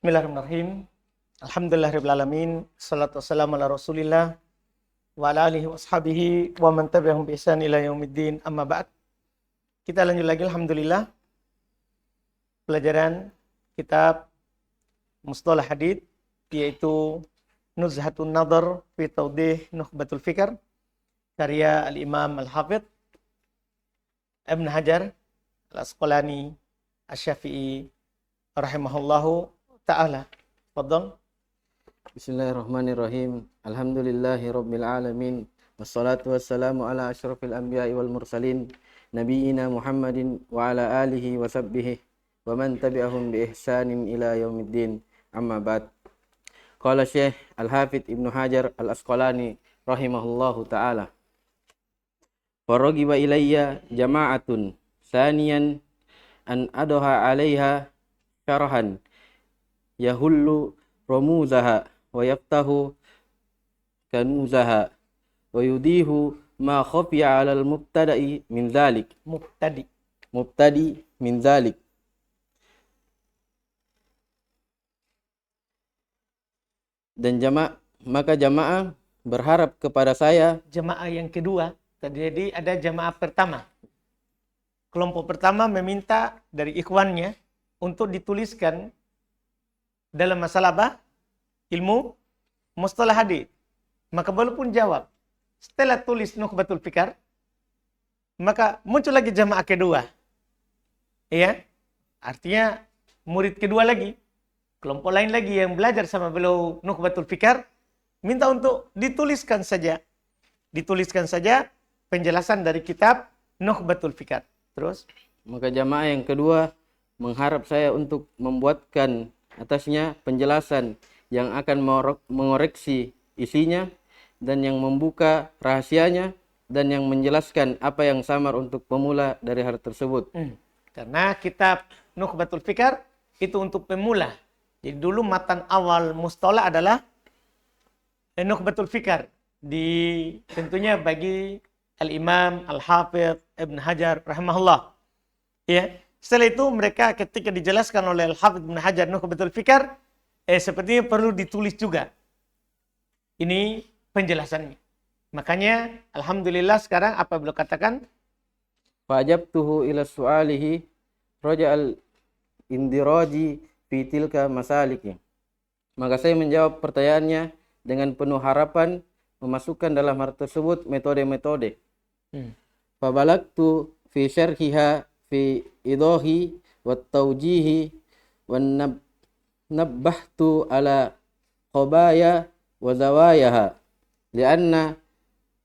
Bismillahirrahmanirrahim. Alhamdulillahirabbil alamin. Shalatu wassalamu ala Rasulillah wa ala alihi washabihi wa man tabi'ahum bi ihsan ila yaumiddin. Amma ba'd. Kita lanjut lagi alhamdulillah pelajaran kitab Mustalah Hadits, yaitu Nuzhatun Nadhar fi Tawdih Nukhbatul Fikr karya Al-Imam Al-Hafidz Ibn Hajar Al-Asqalani Asy-Syafi'i rahimahullahu ta'ala. Fadhal. Bismillahirrahmanirrahim. Alhamdulillahi rabbil alamin. Wassalatu wassalamu ala asyrafil anbiya'i wal mursalin nabiyyina Muhammadin wa ala alihi wa sahbihi wa man tabi'ahum bi ihsanin ila yaumiddin. Amma ba'd. Qala Syekh Al-Hafidz Ibnu Hajar Al-Asqalani rahimahullahu ta'ala. Faragiba ilayya jama'atun saniyan an adoha 'alaiha syarahan yahullu rumuzaha wa yaftahu kanuzaha wa yudihu ma khafiya 'alal mubtadi min zalik min zalik. Dan maka jamaah berharap kepada saya. Jamaah yang kedua, jadi ada jamaah pertama. Kelompok pertama meminta dari ikhwannya untuk dituliskan dalam masalah apa? Ilmu Mustalah Hadits. Maka walaupun jawab setelah tulis Nukhbatul Fikr, maka muncul lagi jamaah kedua. Ya, artinya murid kedua lagi, kelompok lain lagi yang belajar sama beliau Nukhbatul Fikr, minta untuk dituliskan saja penjelasan dari kitab Nukhbatul Fikr. Terus, maka jamaah yang kedua mengharap saya untuk membuatkan atasnya penjelasan yang akan mengoreksi isinya dan yang membuka rahasianya dan yang menjelaskan apa yang samar untuk pemula dari hal tersebut. Karena kitab Nukhbatul Fikr itu untuk pemula. Jadi dulu matan awal Mustalah adalah Nukhbatul Fikr, tentunya bagi Al-Imam Al-Hafidz Ibn Hajar rahimahullah. Ya. Setelah itu mereka ketika dijelaskan oleh Al-Hafidz Ibn Hajar Nukhbatul Fikr, sepertinya perlu ditulis juga. Ini penjelasannya. Makanya alhamdulillah sekarang apa beliau katakan? Fa'ajabtuhu ila su'alihi raja'al indiraji fi tilka masaliki. Maka saya menjawab pertanyaannya dengan penuh harapan memasukkan dalam hal tersebut metode-metode. Fabalagtu fi syarhiha fi idahi wa tawjihi wa nabbahtu ala qabaya wa zawayaha lianna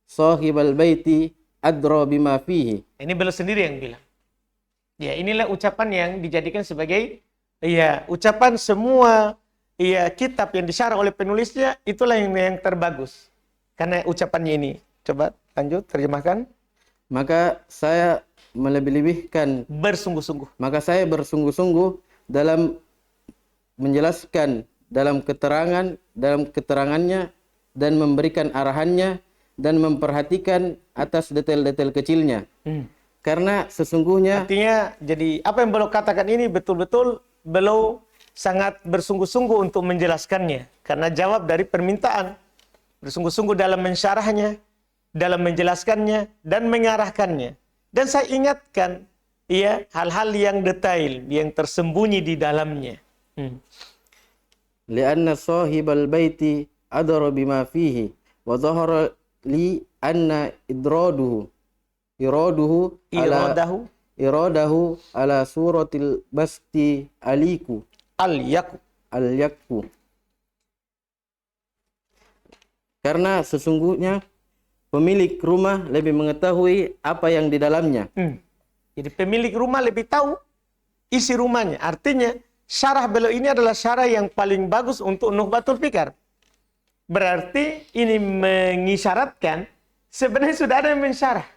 sahibal baiti adra bima fihi. Ini beliau sendiri yang bilang. Ya, inilah ucapan yang dijadikan sebagai ucapan semua kitab yang disyarah oleh penulisnya, itulah yang terbagus. Karena ucapannya ini. Coba lanjut terjemahkan. Maka saya melebih-lebihkan bersungguh-sungguh. Maka saya bersungguh-sungguh dalam menjelaskan dalam keterangannya dan memberikan arahannya dan memperhatikan atas detail-detail kecilnya. Karena sesungguhnya artinya jadi apa yang beliau katakan ini betul-betul beliau sangat bersungguh-sungguh untuk menjelaskannya karena jawab dari permintaan. Bersungguh-sungguh dalam mensyarahnya, dalam menjelaskannya dan mengarahkannya. Dan saya ingatkan hal-hal yang detail, yang tersembunyi di dalamnya. Lianna sahibal baiti adara bima fihi wa dhahara li anna iradahu ala suratil basti al-yakku. Karena sesungguhnya pemilik rumah lebih mengetahui apa yang di dalamnya. Jadi pemilik rumah lebih tahu isi rumahnya. Artinya syarah beliau ini adalah syarah yang paling bagus untuk Nukhbatul Fikr. Berarti ini mengisyaratkan sebenarnya sudah ada yang mensyarah.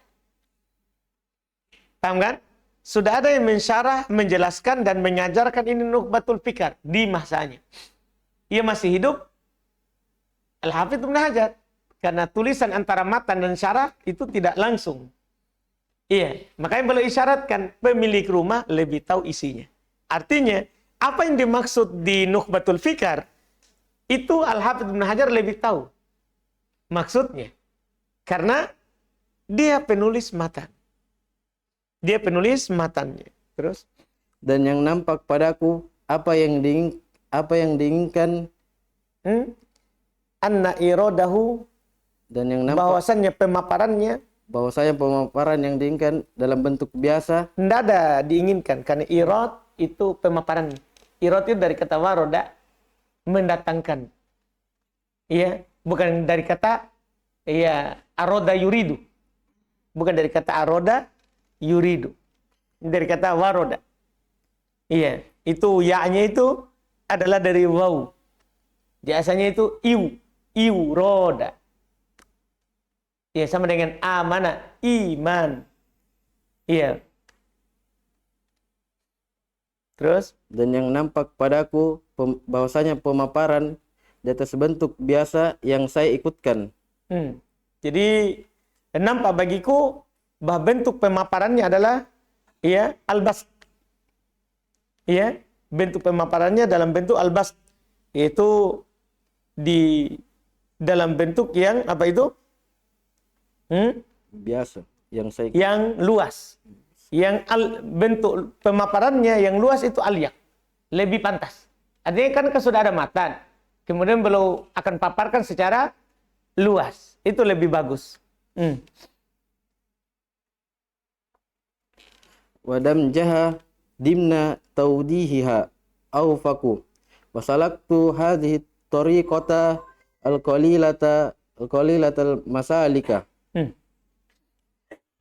Paham kan? Sudah ada yang mensyarah, menjelaskan dan mengajarkan ini Nukhbatul Fikr di masanya. Ia masih hidup, Al-Hafidz Ibn Hajar. Karena tulisan antara matan dan syarah itu tidak langsung. Makanya beliau isyaratkan pemilik rumah lebih tahu isinya. Artinya apa yang dimaksud di Nukhbatul Fikar, itu Al-Hafidz Ibnu Hajar lebih tahu maksudnya. Karena dia penulis matan. Dia penulis matannya. Terus? Dan yang nampak padaku apa yang diinginkan Anna iradahu, dan yang nampak bahwasannya pemaparan yang diinginkan dalam bentuk biasa tidak ada diinginkan. Karena irad itu pemaparan. Irad itu dari kata waroda, mendatangkan. Iya, bukan dari kata aroda yuridu. Bukan dari kata aroda yuridu. Dari kata waroda. Iya, itu ya-nya itu adalah dari waw. Biasanya itu iu roda. Iya, sama dengan amana, iman. Iya. Terus? dan yang nampak padaku bahwasanya pemaparan di atas bentuk biasa yang saya ikutkan. Jadi nampak bagiku bahwa bentuk pemaparannya adalah albas. Iya, bentuk pemaparannya dalam bentuk albas, yaitu di dalam bentuk yang apa itu? Biasa yang saya ikutkan. Yang luas. Bentuk pemaparannya yang luas itu alyak. Lebih pantas. Artinya kan sudah ada matan. Kemudian beliau akan paparkan secara luas. Itu lebih bagus. Wadam jaha dimna taudihiha awfaku wasalaktu hadhihi tariqata al-qalilatal masalika.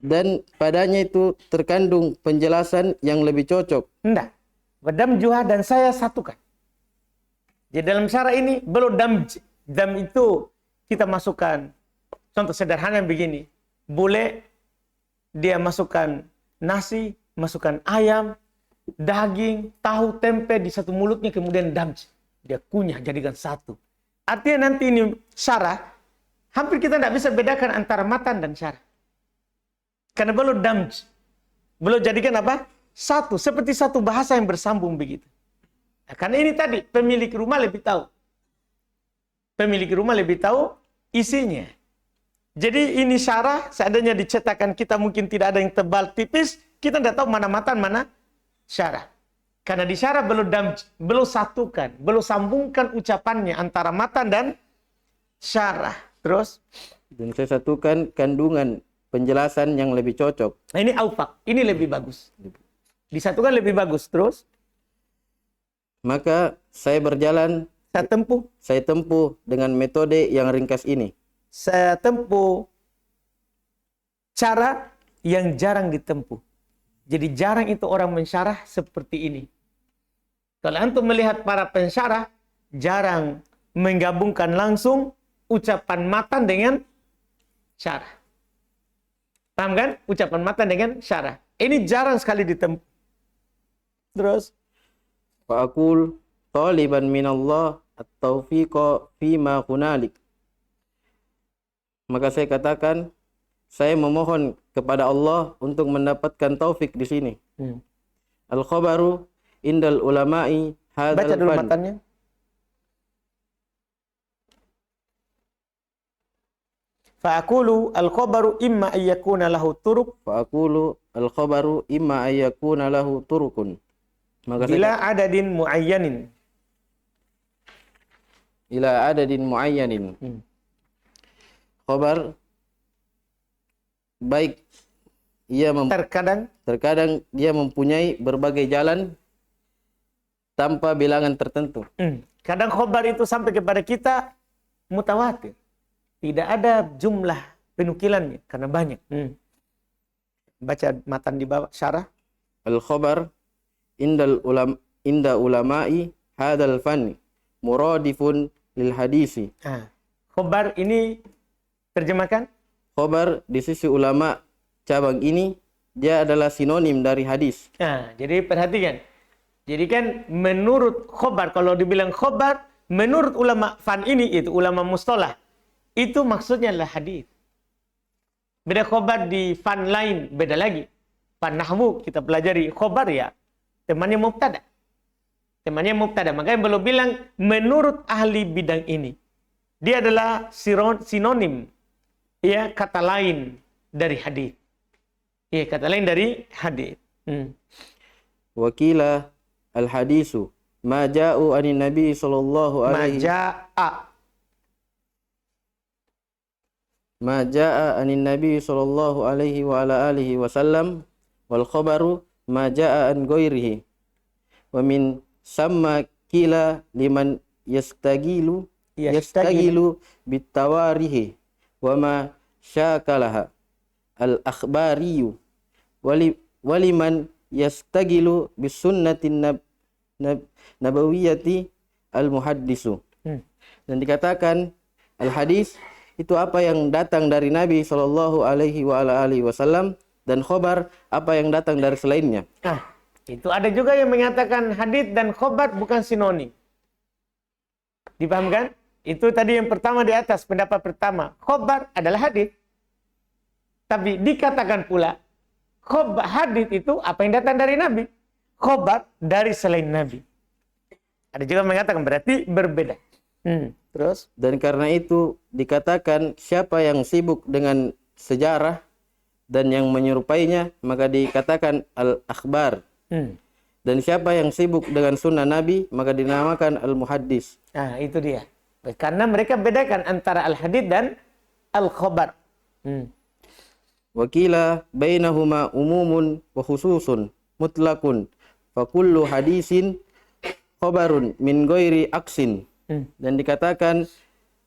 Dan padanya itu terkandung penjelasan yang lebih cocok. Enggak. Wadam juha dan saya satukan. Jadi dalam syarah ini belum dam itu kita masukkan. Contoh sederhana begini. Boleh dia masukkan nasi, masukkan ayam, daging, tahu, tempe di satu mulutnya, kemudian damj. Dia kunyah jadikan satu. Artinya nanti ini syarah, hampir kita tidak bisa bedakan antara matan dan syarah. Karena belum damj. Belum jadikan apa? Satu. Seperti satu bahasa yang bersambung begitu. Nah, karena ini tadi, pemilik rumah lebih tahu. Pemilik rumah lebih tahu isinya. Jadi ini syarah, seandainya dicetakan kita mungkin tidak ada yang tebal tipis, kita tidak tahu mana matan, mana syarah. Karena di syarah belum satukan, belum sambungkan ucapannya antara matan dan syarah. Terus? Dan saya satukan kandungan penjelasan yang lebih cocok. Nah ini aufak, ini lebih bagus. Disatukan lebih bagus. Terus? Maka saya tempuh dengan metode yang ringkas ini. Saya tempuh cara yang jarang ditempuh. Jadi jarang itu orang mensyarah seperti ini. Kalau antum melihat para pensyarah, jarang menggabungkan langsung ucapan matan dengan syarah. Paham kan? Ucapan matan dengan syarah. Ini jarang sekali ditempuh. Terus? Fa'akul taliban minallah at-taufiqa fima hunalik. Maka saya katakan, saya memohon kepada Allah untuk mendapatkan taufik di sini. Al-khabaru indal ulama'i hadzal fan. Baca dulu matannya. Fa'akulu al-khabaru imma ayyakuna lahu turuq. Fa'akulu al-khabaru imma ayyakuna lahu turukun. Maka Bila adadin muayyanin. Ila adadin muayyanin. Khabar baik ia terkadang dia mempunyai berbagai jalan tanpa bilangan tertentu. Kadang khabar itu sampai kepada kita mutawatir. Tidak ada jumlah penukilannya karena banyak. Baca matan di bawah syarah. Al-khabar inda ulama'i hadzal fanni muradifun lil hadisi. Khabar ini terjemahkan? Khabar di sisi ulama cabang ini dia adalah sinonim dari hadis. Jadi perhatikan. Jadi kan menurut khabar, kalau dibilang khabar, menurut ulama fan ini, itu ulama mustalah, itu maksudnya adalah hadis. Beda khabar di fan lain, beda lagi. Fan nahwu kita pelajari khabar ya, temannya mubtada. Temannya mubtada. Makanya beliau bilang menurut ahli bidang ini. Dia adalah sinonim, ya, kata lain dari hadis. Ya, kata lain dari hadis. Wakila al-hadisu ma ja'u anin nabi sallallahu alaihi Maja'a. ma ja'a anin nabi sallallahu alaihi wa ala alihi wasallam wal khabaru ma ja'a an ghairihi wa min samma kila liman yastagilu bitawarihi wa ma syakalaha al akhbariyu waliman yastagilu bisunnatin nabawiyati al muhaddisu. Dan dikatakan al hadis itu apa yang datang dari Nabi Shallallahu Alaihi Wasallam, dan khobar apa yang datang dari selainnya. Nah, itu ada juga yang mengatakan hadis dan khobar bukan sinonim. Dipahamkan? Itu tadi yang pertama di atas, pendapat pertama. Khobar adalah hadis. Tapi dikatakan pula, khobar hadis itu apa yang datang dari Nabi. Khobar dari selain Nabi. Ada juga mengatakan berarti berbeda. Terus? Dan karena itu dikatakan siapa yang sibuk dengan sejarah dan yang menyerupainya, maka dikatakan al-akhbar. Dan siapa yang sibuk dengan sunnah Nabi, maka dinamakan al-muhaddis. Nah, itu dia. Karena mereka bedakan antara al-hadith dan al-khobar. Wakila bainahuma umumun wa khususun mutlakun fa kullu hadisin khobarun min ghairi aksin. Dan dikatakan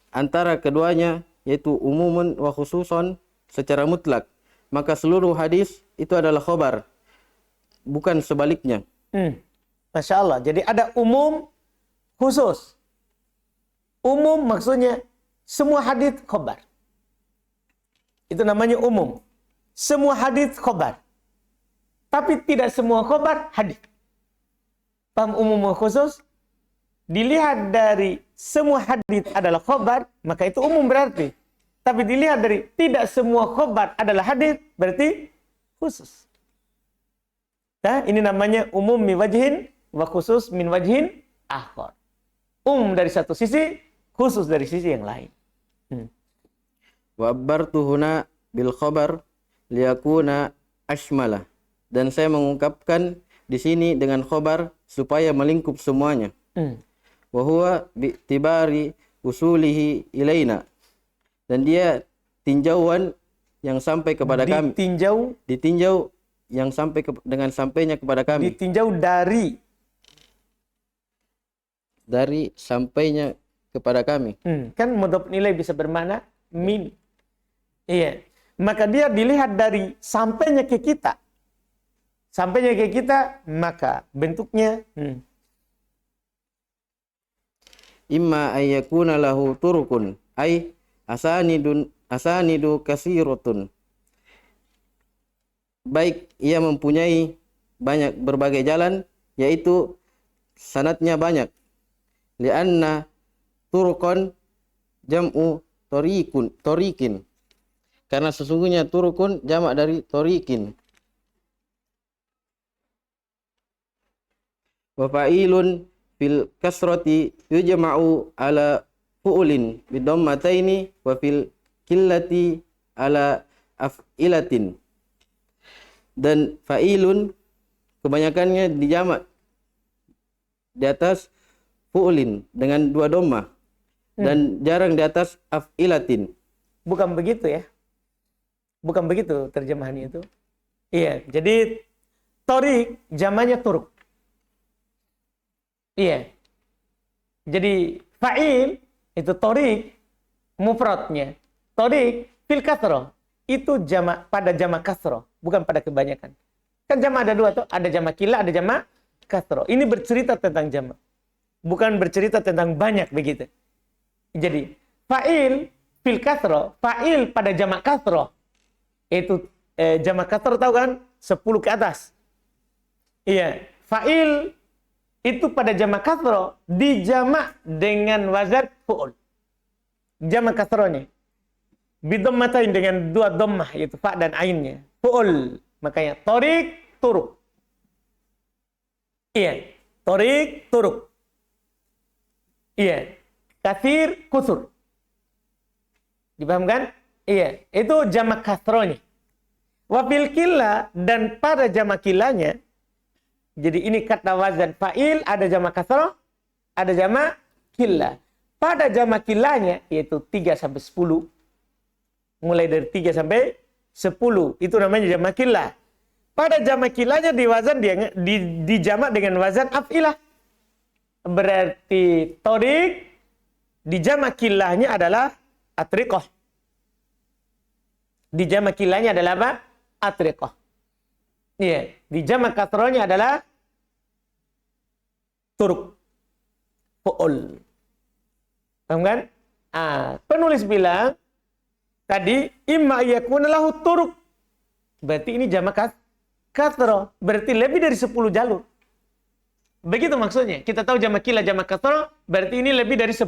antara keduanya yaitu umumun wa khususun secara mutlak, maka seluruh hadis itu adalah khobar, bukan sebaliknya. Masya Allah. Jadi ada umum, khusus. Umum maksudnya semua hadis khobar. Itu namanya umum. Semua hadis khobar. Tapi tidak semua khobar hadis. Paham umum dan khusus? Dilihat dari semua hadis adalah khobar, maka itu umum berarti. Tapi dilihat dari tidak semua khobar adalah hadis, berarti khusus. Nah, ini namanya umum min wajhin wa khusus min wajhin akhar. Umum dari satu sisi, khusus dari sisi yang lain. Wa abbartu huna bil khabar liyakuna ashmala. Dan saya mengungkapkan di sini dengan khobar supaya melingkup semuanya. Wa huwa bi'tibari usulihi ilaina. Dan dia tinjauan yang sampai kepada kami. Ditinjau yang sampai dengan sampainya kepada kami. Ditinjau dari sampainya kepada kami. Kan mudhof nilai bisa bermakna min. Iya. Maka dia dilihat dari sampainya ke kita. Sampainya ke kita, maka bentuknya imma ayyakuna lahu turukun ay asanidu kasirotun. Baik ia mempunyai berbagai jalan, yaitu sanadnya banyak. Lianna turukun jam'u torikin. Karena sesungguhnya turukun jamak dari torikin. Wa fa'ilun fil kasrati yujma'u ala fu'ulin bidammataini wa fil qillati ala af'ilatin. Dan fa'ilun kebanyakannya dijamak di atas fu'ulin dengan dua dhammah dan jarang di atas af'ilatin. Bukan begitu ya? Bukan begitu terjemahannya itu. Iya, jadi torik jamaknya turuk. Iya. Jadi fa'il itu torik mufradnya. Torik fil kasroh itu jamak pada jamak kasroh, bukan pada kebanyakan. Kan jamak ada dua tuh, ada jamak kila, ada jamak kasroh. Ini bercerita tentang jamak, bukan bercerita tentang banyak begitu. Jadi fa'il fil kasroh, fa'il pada jamak kasroh itu jamak kasroh tahu kan 10 ke atas. Iya, fa'il itu pada jamak kasroh dijamak dengan wazan fu'ul. Jamak kasrohnya bidhammatain dengan dua dhammah yaitu fa dan ainnya. Fu'ul. Makanya torik turuk. Iya, Torik, turuk. Iya. Kathir, kusur. Dipahamkan? Iya. Itu jamak kasronya. Wafil killa, dan pada jamak killanya, jadi ini kata wazan fa'il, ada jamak kasroh, ada jamak killa. Pada jamak killanya, yaitu 3 sampai 10. Mulai dari 3 sampai 10. Itu namanya jamak killah. Pada jamak killanya di wazan di jamak dengan wazan af'ilah. Berarti torik di jamak killahnya adalah atriqah. Di jamak killahnya adalah apa? Atriqah. Iya, di jamak kasrohnya adalah turuk. Fu'ul. Paham kan? Penulis bilang tadi imma yakuna lahu turuk. Berarti ini jamak kasroh. Berarti lebih dari 10 jalur. Begitu maksudnya. Kita tahu jamak killah, jamak kasroh, berarti ini lebih dari 10.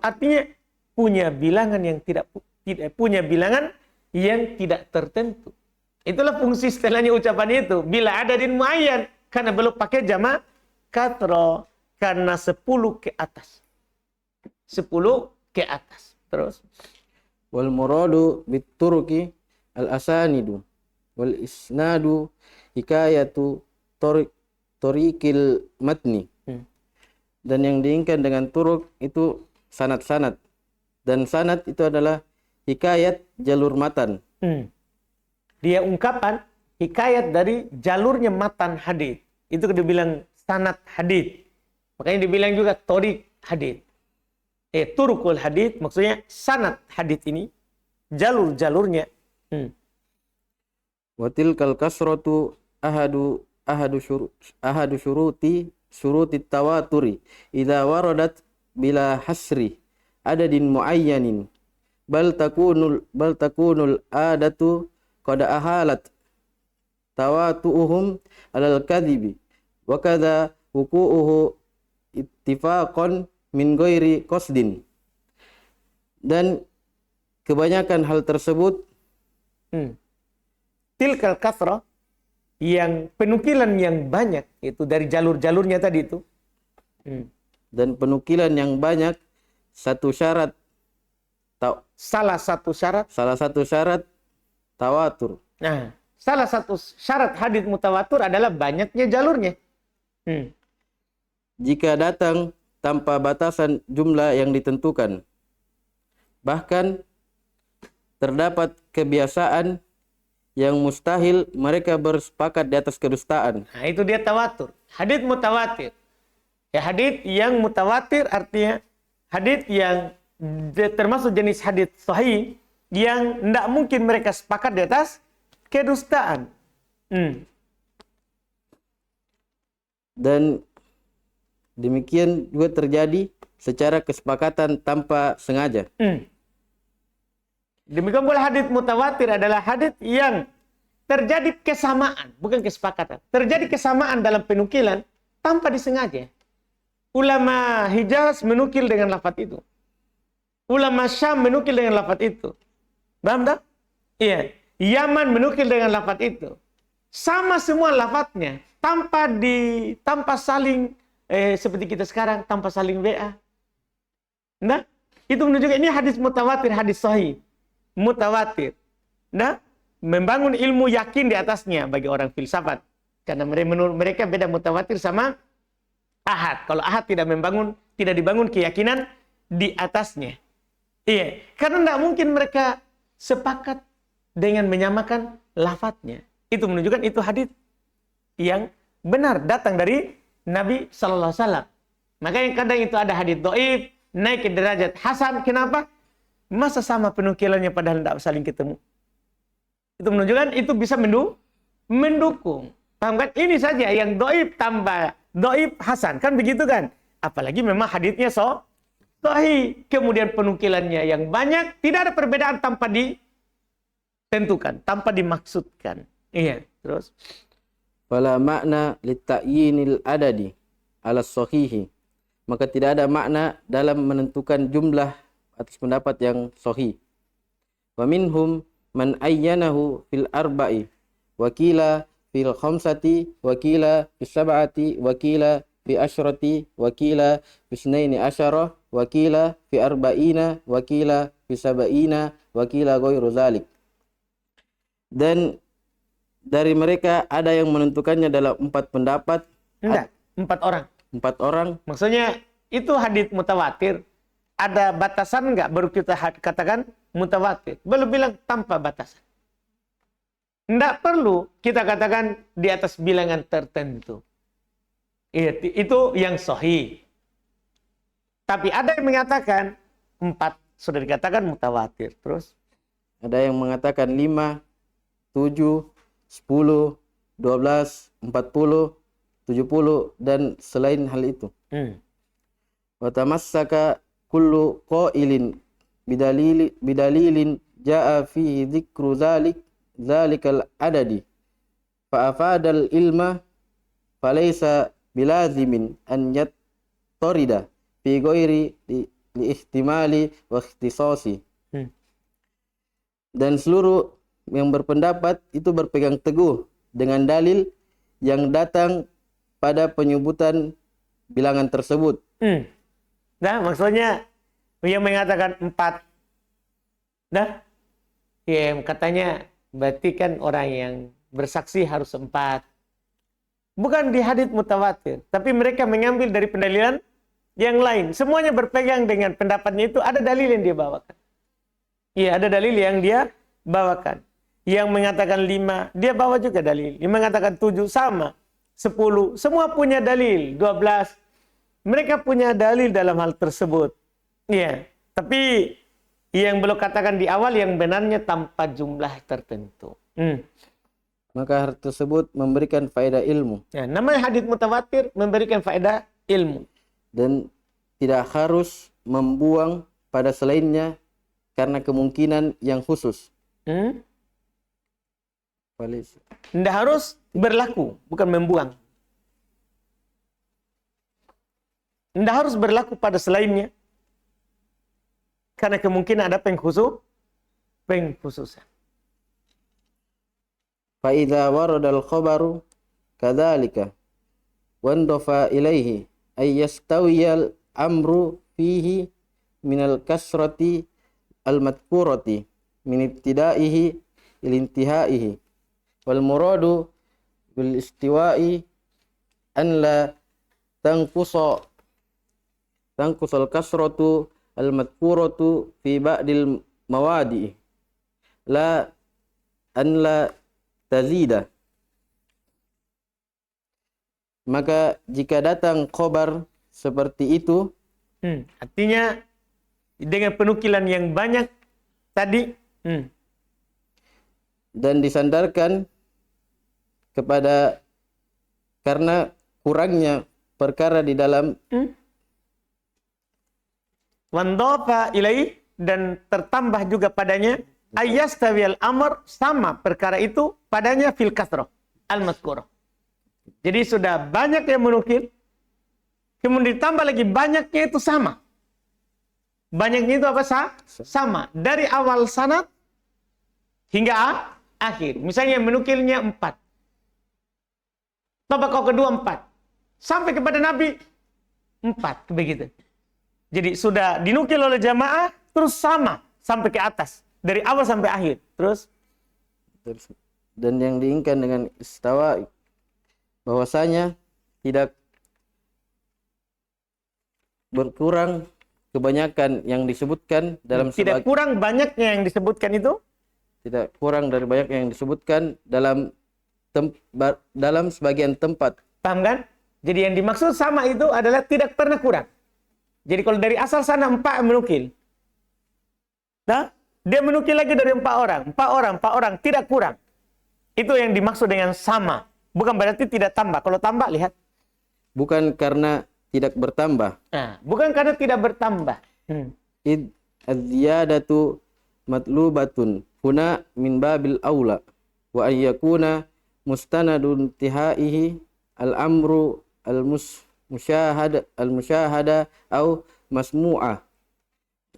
Artinya punya bilangan yang tidak punya bilangan yang tidak tertentu. Itulah fungsi setelahnya ucapan itu. Bila ada din muayyan, karena belum pakai jamak kasroh, karena 10 ke atas. 10 ke atas. Terus Wal muradu bituruki al-asanidu wal isnadu hikayatu torikil matni. Dan yang diinginkan dengan turuk itu sanad-sanad. Dan sanad itu adalah hikayat jalur matan. Dia ungkapan hikayat dari jalurnya matan hadits. Itu dibilang sanad hadits. Makanya dibilang juga torik hadits. Turukul hadits maksudnya sanad hadits ini jalur-jalurnya. Watil kal kasratu ahadu syuruti tawaturi idza waradat bila hasri adadin muayyanin bal takunul adatu qad ahalat tawatu'uhum alal kadhibi wa kadza wuqu'uhu ittifaqan min ghairi qasdin. Dan kebanyakan hal tersebut tilkal kasrah, yang penukilan yang banyak itu dari jalur-jalurnya tadi itu. Dan penukilan yang banyak salah satu syarat tawatur. Nah, salah satu syarat hadits mutawatir adalah banyaknya jalurnya. Jika datang tanpa batasan jumlah yang ditentukan. Bahkan terdapat kebiasaan yang mustahil mereka bersepakat di atas kedustaan. Nah, itu dia tawatur. Hadits mutawatir. Ya, hadits yang mutawatir artinya hadits yang termasuk jenis hadits sahih yang tidak mungkin mereka sepakat di atas kedustaan. Dan demikian juga terjadi secara kesepakatan tanpa sengaja. Demikian pula hadits mutawatir adalah hadits yang terjadi kesamaan, bukan kesepakatan. Terjadi kesamaan dalam penukilan tanpa disengaja. Ulama Hijaz menukil dengan lafaz itu. Ulama Syam menukil dengan lafaz itu. Paham tak? Iya. Yaman menukil dengan lafaz itu. Sama semua lafaznya, tanpa saling seperti kita sekarang, tanpa saling WA. Nah, itu menunjukkan ini hadis mutawatir, hadis sahih. Mutawatir. Nah, membangun ilmu yakin di atasnya bagi orang filsafat. Karena menurut mereka beda mutawatir sama ahad. Kalau ahad tidak dibangun keyakinan di atasnya. Iya, karena tidak mungkin mereka sepakat dengan menyamakan lafadznya. Itu menunjukkan itu hadis yang benar datang dari Nabi Sallallahu Alaihi Wasallam. Makanya kadang itu ada hadis dhaif naik ke derajat hasan. Kenapa? Masa sama penukilannya padahal tidak saling ketemu. Itu menunjukkan itu bisa mendukung. Paham kan? Ini saja yang dhaif tambah dhaif hasan, kan begitu kan? Apalagi memang hadisnya sahih, kemudian penukilannya yang banyak, tidak ada perbedaan tanpa ditentukan, tanpa dimaksudkan. Iya, terus Fala makna litakyinil adadi ala sahihi. Maka tidak ada makna dalam menentukan jumlah atas pendapat yang sahih. Wa minhum man ayyanahu fil arba'i wa qila fil khamsati wa qila fis sab'ati wa qila fi asyrati wa qila fi isnaini asyara wa qila fi arba'ina wa qila fi sab'ina wa qila ghairu dzalik. Dan dari mereka ada yang menentukannya dalam 4 pendapat. Enggak, 4 orang. 4 orang. Maksudnya itu hadits mutawatir. Ada batasan enggak baru kita katakan mutawatir. Belum bilang tanpa batasan. Enggak perlu kita katakan di atas bilangan tertentu. Itu yang sahih. Tapi ada yang mengatakan 4 sudah dikatakan mutawatir. Terus ada yang mengatakan 5, 7, 10, 12, 40, 70 dan selain hal itu. Wa tamassaka kullu qailin bidalilin jaa fihi dzikru zalikal adadi fa afadal ilma falaysa bilazimin an yattarida fi ghairi li ihtimali wa ikhtisasi. Dan seluruh yang berpendapat itu berpegang teguh dengan dalil yang datang pada penyebutan bilangan tersebut. Nah, maksudnya yang mengatakan 4. Nah, ya katanya berarti kan orang yang bersaksi harus 4. Bukan di hadits mutawatir, tapi mereka mengambil dari pendalilan yang lain. Semuanya berpegang dengan pendapatnya itu, ada dalil yang dia bawakan. Iya, ada dalil yang dia bawakan. Yang mengatakan 5, dia bawa juga dalil. Yang mengatakan 7 sama. 10, semua punya dalil. 12, mereka punya dalil dalam hal tersebut. Iya, tapi yang belum katakan di awal yang benarnya tanpa jumlah tertentu. Maka hal tersebut memberikan faedah ilmu. Ya, namanya hadits mutawatir memberikan faedah ilmu. Dan tidak harus membuang pada selainnya karena kemungkinan yang khusus. Tidak harus berlaku, bukan membuang. Tidak harus berlaku pada selainnya karena kemungkinan ada pengkhususan. Fa idza warada al-khabaru kadzalika wandafa ilaihi ay yastawiyal amru fihi minal kasrati al-madhkurati min ibtidaihi ila intihaihi wal muradu bil istiwa'i an la tanqusal kasratu al-madhkuratu fi ba'dil mawadi la an la tazida. Maka jika datang khobar seperti itu, artinya dengan penukilan yang banyak tadi, dan disandarkan kepada karena kurangnya perkara di dalam wandofa ilai, dan tertambah juga padanya ayyastawil amr, sama perkara itu padanya fil kasrah al-mazkurah. Jadi sudah banyak yang menukil, kemudian ditambah lagi banyaknya itu sama. Banyaknya itu apa? Sama. Dari awal sanad hingga akhir. Misalnya menukilnya 4. Tabaqah kedua 4. Sampai kepada Nabi 4. Begitu. Jadi sudah dinukil oleh jamaah, terus sama. Sampai ke atas. Dari awal sampai akhir. Terus. Dan yang diinginkan dengan istawa, bahwasanya tidak berkurang kebanyakan yang disebutkan dalam tidak kurang banyaknya yang disebutkan itu, tidak kurang dari banyak yang disebutkan dalam sebagian tempat. Paham kan? Jadi yang dimaksud sama itu adalah tidak pernah kurang. Jadi kalau dari asal sana 4 menukil, nah dia menukil lagi dari 4 orang, tidak kurang. Itu yang dimaksud dengan sama. Bukan berarti tidak tambah. Kalau tambah, lihat. Bukan karena tidak bertambah. Nah, bukan karena tidak bertambah. Id az-ziyadatu matlubatun huna min babil aula wa ayyakuna mustanadun tihaihi al-amru al-musyahada au masmu'ah.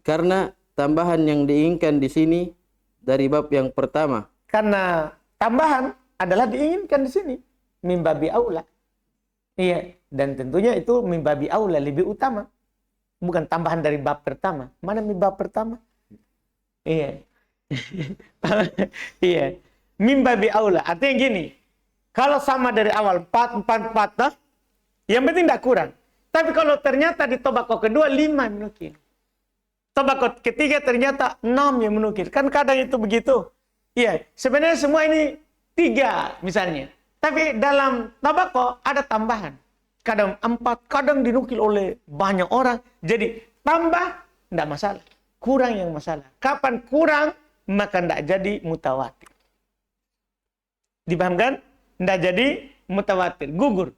Karena tambahan yang diinginkan di sini dari bab yang pertama. Karena tambahan adalah diinginkan di sini. Min babi aula. Iya, dan tentunya itu min babi aula, lebih utama. Bukan tambahan dari bab pertama. Mana min bab pertama? Iya. Iya. Min babi aula. Artinya gini, kalau sama dari awal 4, 4, 4, nah, yang penting tidak kurang. Tapi kalau ternyata di tobako kedua 5 menukil. Tobako ketiga ternyata 6 yang menukil. Kan kadang itu begitu. Iya, sebenarnya semua ini 3 misalnya. Tapi dalam tabako ada tambahan. Kadang 4, kadang dinukil oleh banyak orang. Jadi tambah, tidak masalah. Kurang yang masalah. Kapan kurang, maka tidak jadi mutawatir. Dipahamkan? Tidak jadi mutawatir. Gugur.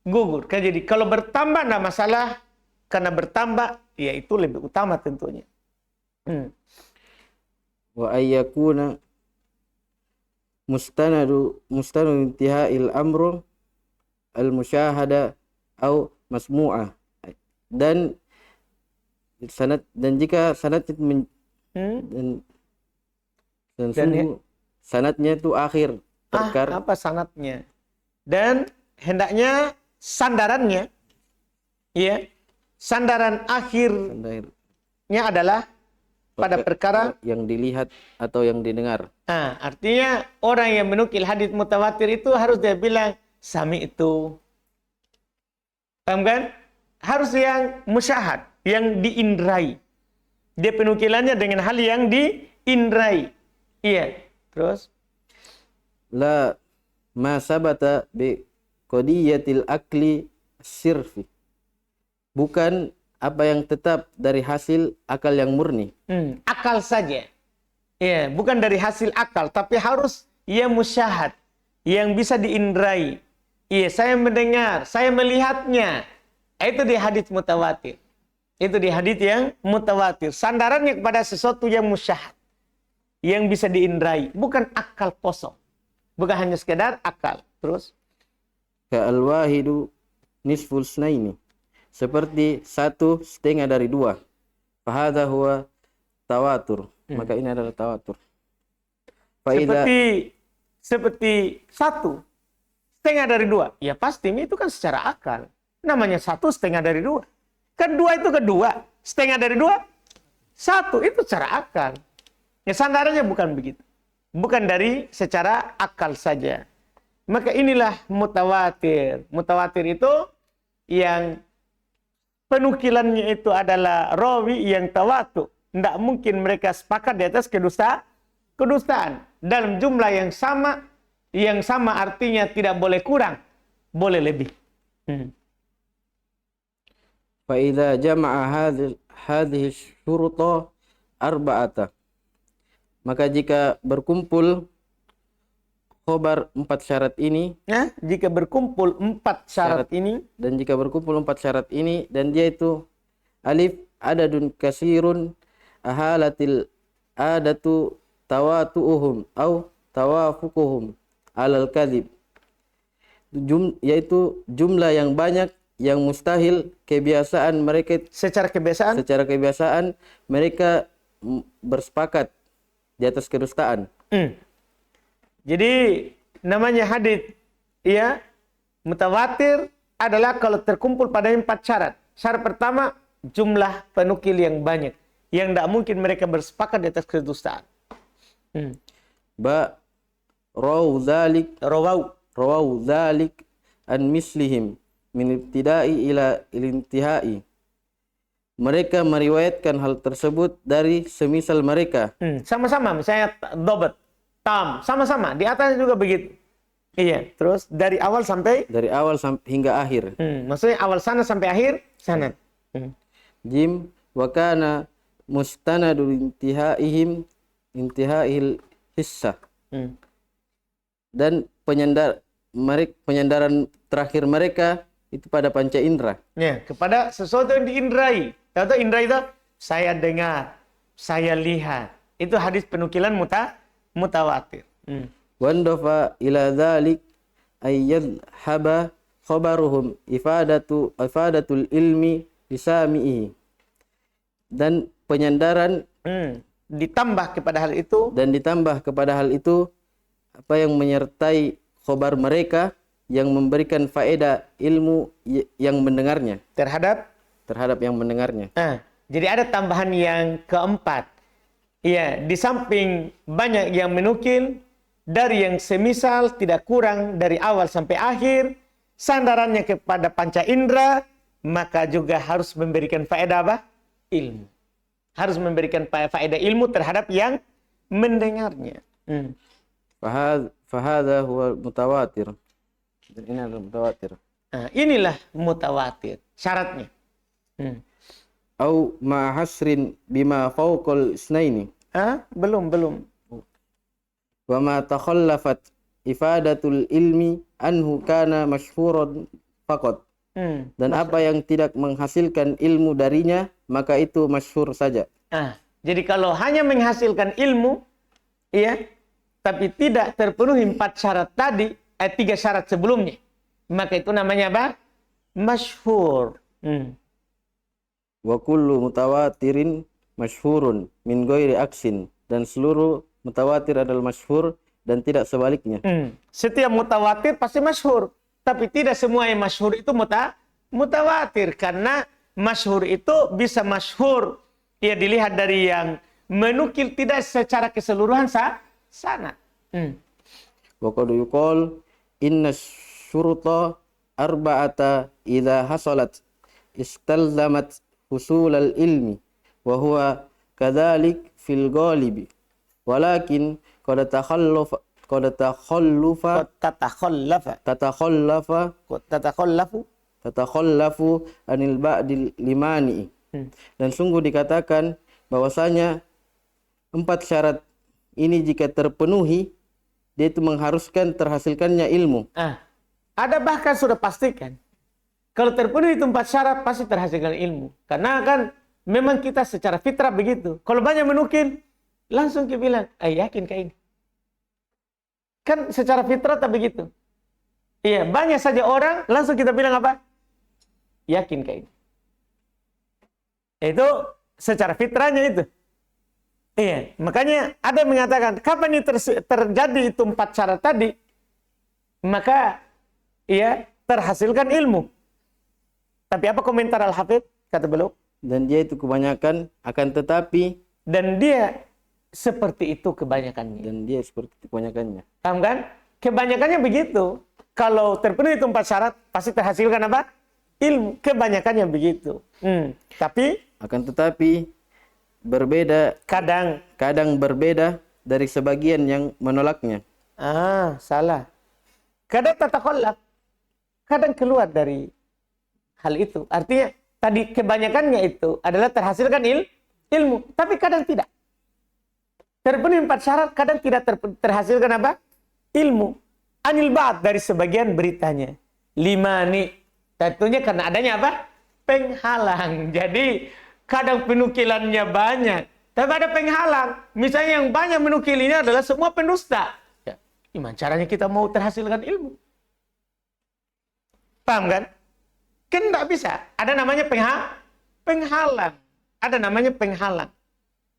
Gugur. Jadi kalau bertambah tidak masalah. Karena bertambah, ya itu lebih utama tentunya. Wa ayyakuna mustanadu intiha'il amru al-musyahada au masmu'ah. Dan sanad, dan jika sanad dan sungguh sanadnya itu akhir perkara. Apa sanadnya? Dan hendaknya sandarannya, ya, sandaran akhirnya adalah pada perkara yang dilihat atau yang didengar. Artinya orang yang menukil hadits mutawatir itu harus dia bilang sami itu. Paham kan? Harus yang musyahad, yang diindrai. Dia penukilannya dengan hal yang diindrai. Iya. Terus? La ma sabata bi qadiyatil akli sirfi. Bukan apa yang tetap dari hasil akal yang murni. Akal saja. Ya, bukan dari hasil akal, tapi harus ia musyahad, yang bisa diindrai. Iya, saya mendengar, saya melihatnya. Itu di hadits mutawatir. Itu di hadits yang mutawatir. Sandarannya kepada sesuatu yang musyahad, yang bisa diindrai, bukan akal kosong. Bukan hanya sekedar akal. Terus? Ka'al-wahidu nisful snaini. Seperti 1/2 dari 2. Fahadha huwa tawatur. Maka ini adalah tawatur. Seperti 1/2 dari 2. Ya pasti itu kan secara akal. Namanya 1/2 dari 2. Kan 2 itu kedua. 1/2 dari 2, 1. Itu secara akal. Ya sandarannya bukan begitu. Bukan dari secara akal saja. Maka inilah mutawatir. Mutawatir itu yang penukilannya itu adalah rawi yang tawatu. Tidak mungkin mereka sepakat di atas kedustaan. Dalam jumlah yang sama. Yang sama artinya tidak boleh kurang. Boleh lebih. Fa'idha jama'a hadhihi syuruta arba'ata. Maka jika berkumpul khobar 4 syarat ini, jika berkumpul 4 syarat ini, dan jika berkumpul 4 syarat ini, dan dia itu alif adadun kasirun ahalatil adatu tawatu'uhum au tawafukuhum alal kadhib, yaitu jumlah yang banyak yang mustahil kebiasaan mereka secara kebiasaan mereka bersepakat di atas kedustaan. Jadi namanya hadits ya mutawatir adalah kalau terkumpul pada 4 syarat. Syarat pertama, jumlah penukil yang banyak yang tidak mungkin mereka bersepakat di atas kedustaan. Ba rawu dzalik an mislihim min ibtida'i ila ilintihai. Mereka meriwayatkan hal tersebut dari semisal mereka. Sama-sama, misalnya dobat, tam, sama-sama. Di atas juga begitu. Iya, terus dari awal hingga akhir. Maksudnya awal sana sampai akhir sanad. Jim wa kana mustanadul intihail hissah. Dan penyandaran terakhir mereka itu pada panca indera. Ya, kepada sesuatu yang diindrai. Tahu indra itu saya dengar, saya lihat. Itu hadis penukilan mutawatir. Wandafa ila dzalik ayyadhaba khabaruhum ifadatul ilmi bisami'i. Dan penyandaran ditambah kepada hal itu apa yang menyertai khobar mereka yang memberikan faedah ilmu yang mendengarnya terhadap yang mendengarnya. Jadi ada tambahan yang keempat. Ya, di samping banyak yang menukil dari yang semisal tidak kurang dari awal sampai akhir, sandarannya kepada panca indera, maka juga harus memberikan faedah apa? Ilmu. Harus memberikan faedah ilmu terhadap yang mendengarnya. Fahadha huwa mutawatir. Dan ini adalah mutawatir. Inilah mutawatir syaratnya. Au ma'hasrin bima fawqal isnaini. Belum. Wa ma takhallafat ifadatul ilmi anhu kana masyhuran faqat. Dan apa yang tidak menghasilkan ilmu darinya, maka itu masyhur saja. Jadi kalau hanya menghasilkan ilmu, ya, tapi tidak terpenuhi 4 syarat tadi, 3 syarat sebelumnya, maka itu namanya apa? Masyhur. Wa kullu mutawatirin masyhurun min ghairi aksin. Dan seluruh mutawatir adalah masyhur dan tidak sebaliknya. Setiap mutawatir pasti masyhur, tapi tidak semua yang masyhur itu mutawatir, karena masyhur itu bisa masyhur ya dilihat dari yang menukil tidak secara keseluruhan sanad. Wa qad yuqal inna syuruta arba'ata idza hasalat istalzamat husulal ilmi wa huwa kadzalik fil ghalibi walakin qad tatakhallafu anil ba'dil limani. Dan sungguh dikatakan bahwasanya 4 syarat ini jika terpenuhi, dia itu mengharuskan terhasilkannya ilmu. Ada bahkan sudah pastikan kalau terpenuhi itu 4 syarat pasti terhasilkan ilmu. Karena kan memang kita secara fitrah begitu. Kalau banyak menukil, langsung kita bilang, yakin kayak ini. Kan secara fitrah tak begitu. Iya, banyak saja orang langsung kita bilang apa? Yakin kayak ini. Itu secara fitrahnya itu. Iya, makanya ada yang mengatakan, kapan ini terjadi itu 4 syarat tadi, maka ya terhasilkan ilmu. Tapi apa komentar Al-Hafidz? Kata beliau. Dan dia itu kebanyakan, akan tetapi. Dan dia seperti itu kebanyakannya. Paham kan? Kebanyakannya begitu. Kalau terpenuhi itu 4 syarat, pasti terhasilkan apa? Ilmu. Kebanyakannya begitu. Tapi akan tetapi berbeda, kadang berbeda dari sebagian yang menolaknya. Salah. Kadang tatakhallaf, kadang keluar dari hal itu. Artinya tadi kebanyakannya itu adalah terhasilkan ilmu, tapi kadang tidak. Terpenuhi 4 syarat, kadang tidak terhasilkan apa? Ilmu. Anil ba'd, dari sebagian beritanya. Limani, tentunya karena adanya apa? Penghalang. Jadi kadang penukilannya banyak, tapi ada penghalang. Misalnya yang banyak menukil ini adalah semua pendusta. Gimana caranya kita mau terhasilkan ilmu? Paham kan? Kan tidak bisa. Ada namanya penghalang. Ada namanya penghalang.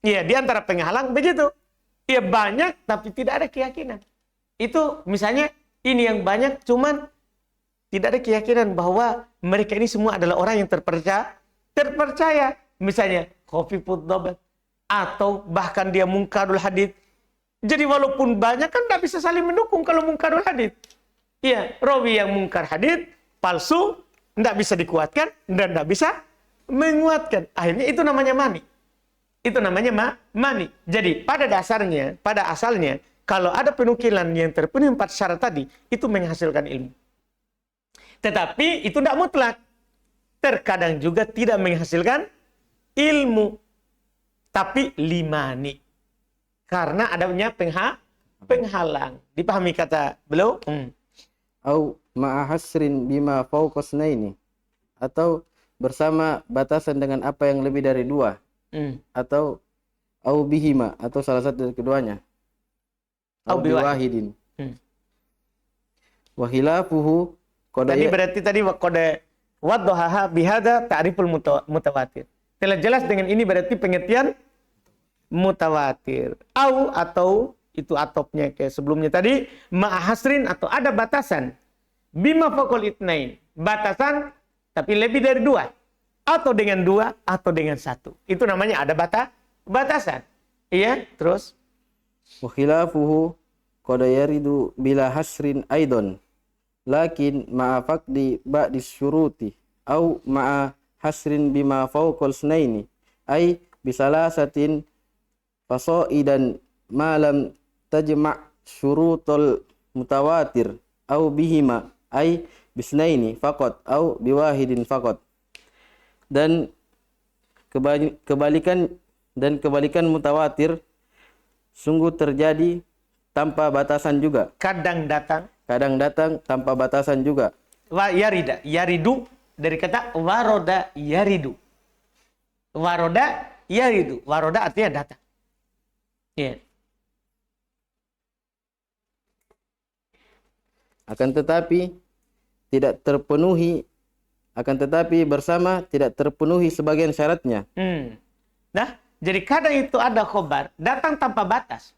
Iya, di antara penghalang begitu. Iya, banyak tapi tidak ada keyakinan. Itu misalnya ini yang banyak cuman tidak ada keyakinan bahwa mereka ini semua adalah orang yang terpercaya. Misalnya Khafifud Dhabt, atau bahkan dia mungkarul hadits. Jadi walaupun banyak kan tidak bisa saling mendukung kalau mungkarul hadits. Iya, rawi yang mungkar hadits palsu, tidak bisa dikuatkan dan tidak bisa menguatkan. Akhirnya itu namanya mani. Itu namanya mani. Jadi pada dasarnya, pada asalnya, kalau ada penukilan yang terpenuhi 4 syarat tadi, itu menghasilkan ilmu. Tetapi itu tidak mutlak. Terkadang juga tidak menghasilkan ilmu. Tapi limani. Karena adanya penghalang. Dipahami kata beliau? Au ma'ahasrin bima fawqasnaini. Atau bersama batasan dengan apa yang lebih dari 2. Atau au bihima, atau salah satu dari keduanya. Au biwahidin. Wa khilafuhu tadi berarti tadi qad waddaha bihadza ta'riful mutawatir. Telah jelas dengan ini berarti pengertian mutawatir. Atau Itu atopnya kayak sebelumnya tadi. Ma'ahasrin atau ada batasan. Bima faqal itnain. Batasan tapi lebih dari 2. Atau dengan 2 atau dengan 1. Itu namanya ada batasan. Iya, terus. Wa khilafuhu qad yaridu bila hasrin aidon. Lakin ma'a faqdi ba'di syuruti. Au ma'a hasrin bima fawqal sunaini. Ay bisalasatin faso'idan malam tajma' syurutul mutawatir. Au bihima. Ay bisnaini faqat. Au biwahidin faqat. Dan kebalikan mutawatir sungguh terjadi tanpa batasan juga. Kadang datang Tanpa batasan juga. Yarida, yaridu dari kata waroda yaridu. Waroda yaridu. Waroda artinya datang. Iya. Akan tetapi bersama tidak terpenuhi sebagian syaratnya. Nah, jadi kadang itu ada khobar datang tanpa batas.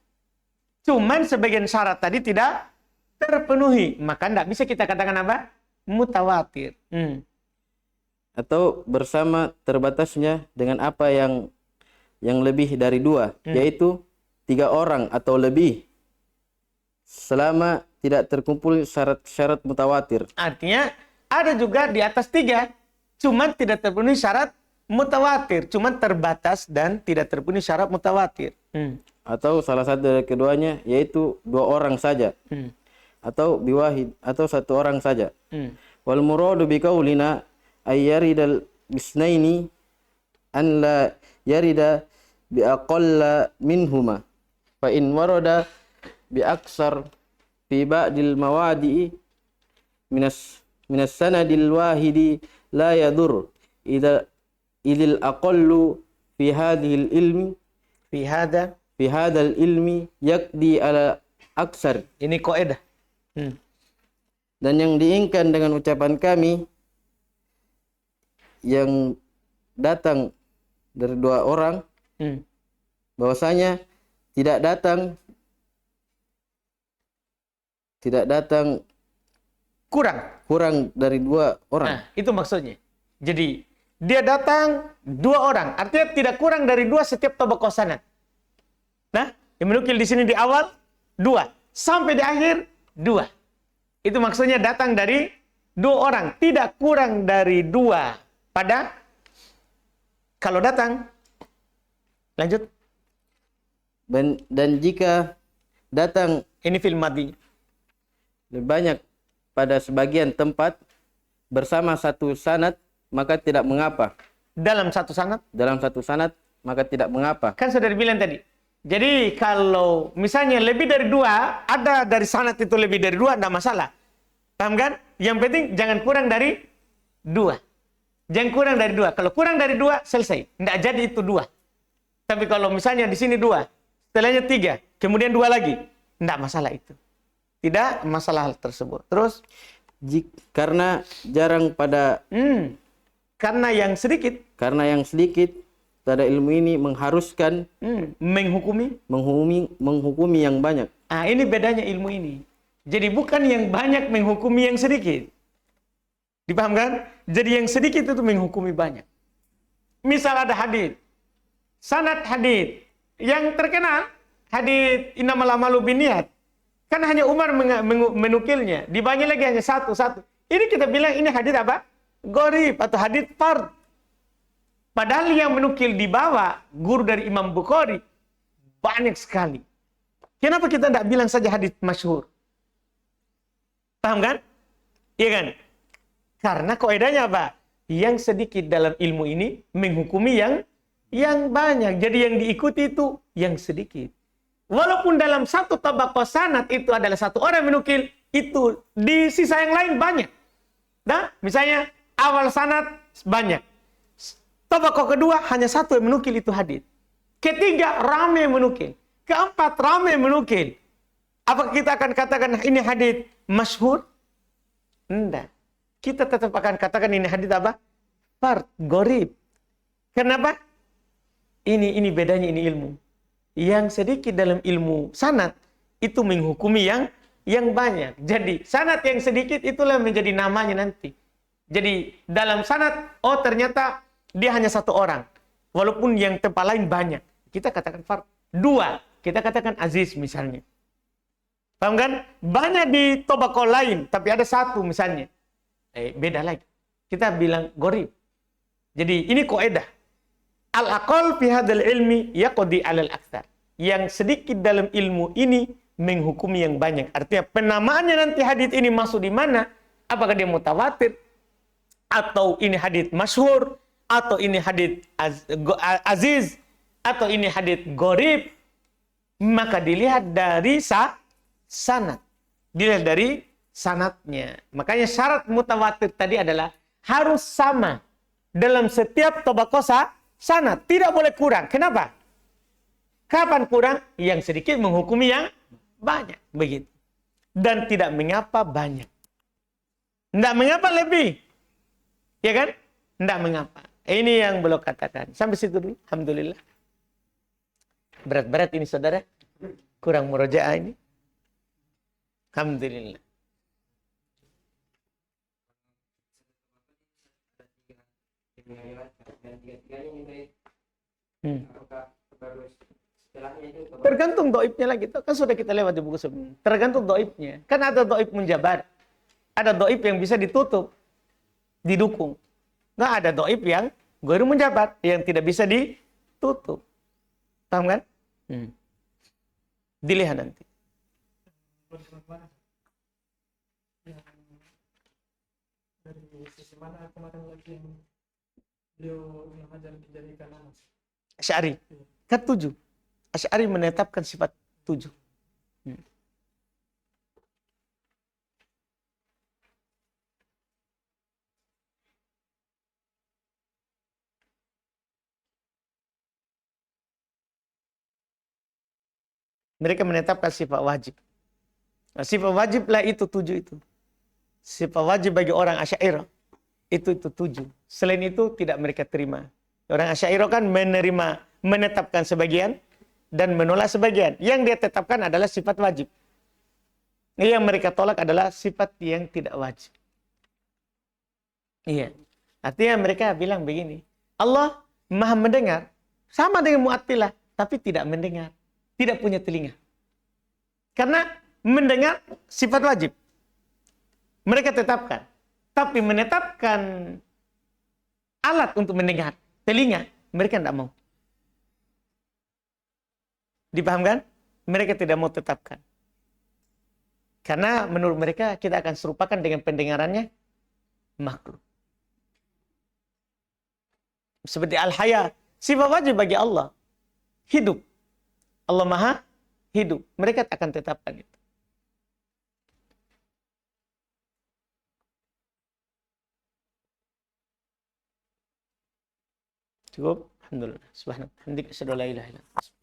Cuman sebagian syarat tadi tidak terpenuhi, maka tidak bisa kita katakan apa? Mutawatir. Atau bersama terbatasnya dengan apa yang lebih dari 2, yaitu 3 orang atau lebih, selama tidak terkumpul syarat mutawatir. Artinya ada juga di atas 3, cuman tidak terpenuhi syarat mutawatir, cuman terbatas dan tidak terpenuhi syarat mutawatir. Atau salah satu dari keduanya, yaitu 2 orang saja. Atau biwahid, atau 1 orang saja. Wal muradu biqaulina ay yaridal bisnaini an la yarida bi aqalla minhuma. Fa in warada bi aksar fi ba'dil mawadi'i minas sanadil wahidi la yadur idil aqallu fi hadhil ilmi fi hadal ilmi yakdi ala aksar. Ini kaidah. Dan yang diinginkan dengan ucapan kami yang datang dari 2 orang, bahwasanya tidak datang kurang dari 2 orang. Nah, itu maksudnya. Jadi dia datang 2 orang, artinya tidak kurang dari 2 setiap tabaqah sanad. Nah, yang menukil di sini di awal 2 sampai di akhir 2. Itu maksudnya datang dari 2 orang, tidak kurang dari 2 pada kalau datang. Lanjut. Dan jika datang Ini fil madhi. lebih banyak pada sebagian tempat bersama satu sanad, maka tidak mengapa. Dalam satu sanad Maka tidak mengapa. kan sudah dibilang tadi. Jadi kalau misalnya lebih dari 2, ada dari sanad itu lebih dari 2, tidak masalah. Paham kan? Yang penting jangan kurang dari 2. Jangan kurang dari 2. Kalau kurang dari 2, selesai. Tidak jadi itu 2. Tapi kalau misalnya di sini 2, setelahnya 3, kemudian 2 lagi, tidak masalah itu. Tidak masalah hal tersebut. Terus? Karena jarang pada... Karena yang sedikit pada ilmu ini mengharuskan menghukumi yang banyak. Ah, ini bedanya ilmu ini. Jadi bukan yang banyak menghukumi yang sedikit. Dipahamkan? Jadi yang sedikit itu menghukumi banyak. Misal ada hadits, sanad hadits yang terkenal, hadits innamal a'malu binniyat. Kan hanya Umar menukilnya, dibagi lagi hanya satu. Ini kita bilang ini hadits apa? Gharib atau hadits fard. Padahal yang menukil di bawah guru dari Imam Bukhari banyak sekali. Kenapa kita tidak bilang saja hadits masyhur? Paham kan? Iya kan? Karena kaidahnya apa? Yang sedikit dalam ilmu ini menghukumi yang banyak. Jadi yang diikuti itu yang sedikit. Walaupun dalam satu tabaqah sanad itu adalah 1 orang menukil, itu di sisa yang lain banyak. Nah, misalnya awal sanad banyak. Tabaqah kedua hanya 1 yang menukil itu hadits. Ketiga ramai menukil. Keempat ramai menukil. Apakah kita akan katakan ini hadits masyhur? Tidak. Kita tetap akan katakan ini hadits apa? Fard, gharib. Kenapa? Ini bedanya ini ilmu. Yang sedikit dalam ilmu sanad itu menghukumi yang banyak. Jadi sanad yang sedikit itulah menjadi namanya nanti. Jadi dalam sanad, oh ternyata dia hanya satu orang. Walaupun yang tempat lain banyak. Kita katakan fard. Dua, kita katakan aziz misalnya. Paham kan? Banyak di tobako lain, tapi ada satu misalnya. Beda lagi. Kita bilang gorib. Jadi ini kaidah. Al-aqal fi hadzal ilmi yaqdi 'alal aktsar. Yang sedikit dalam ilmu ini menghukumi yang banyak. Artinya penamaannya nanti hadits ini masuk di mana? Apakah dia mutawatir atau ini hadits masyhur atau ini hadits aziz atau ini hadits gharib, maka dilihat dari sanad. Dilihat dari sanadnya. Makanya syarat mutawatir tadi adalah harus sama dalam setiap tabaqah sanad, tidak boleh kurang. Kenapa? Kapan kurang? Yang sedikit menghukumi yang banyak. Begitu. Dan tidak mengapa banyak. Tidak mengapa lebih. Ya kan? Tidak mengapa. Ini yang belum katakan. Sampai situ dulu. Alhamdulillah. Berat-berat ini saudara. Kurang murojaah ini. Alhamdulillah. Tergantung doibnya lagi. Kan sudah kita lewat di buku sebelumnya. Tergantung doibnya. Kan ada doib menjabar. Ada doib yang bisa ditutup. Didukung. Nah ada doib yang ghair menjabar. Yang tidak bisa ditutup. Paham kan? Dilihat nanti. Dari sisi mana kemarin lagi yang beliau mengajar dijadikan nama? Asy'ari. Kan 7. Asy'ari menetapkan sifat 7. Mereka menetapkan sifat wajib. Nah, sifat wajiblah itu 7 itu. Sifat wajib bagi orang Asy'ariyah itu 7. Selain itu tidak mereka terima. Orang Asy'ariyah kan menetapkan sebagian dan menolak sebagian. Yang dia tetapkan adalah sifat wajib. Yang mereka tolak adalah sifat yang tidak wajib. Iya. Artinya mereka bilang begini. Allah Maha mendengar sama dengan Mu'attilah, tapi tidak mendengar. Tidak punya telinga. Karena mendengar sifat wajib. Mereka tetapkan. Tapi menetapkan alat untuk mendengar, telinga, mereka tidak mau. Dipahamkan? Mereka tidak mau tetapkan. Karena menurut mereka kita akan serupakan dengan pendengarannya makhluk. Seperti al-haya, sifat wajib bagi Allah. Hidup. Allah Maha hidup. Mereka akan tetapkan itu. Cukup? Alhamdulillah. Subhanallah. Hamdika asyhadu an la ilaha illa anta.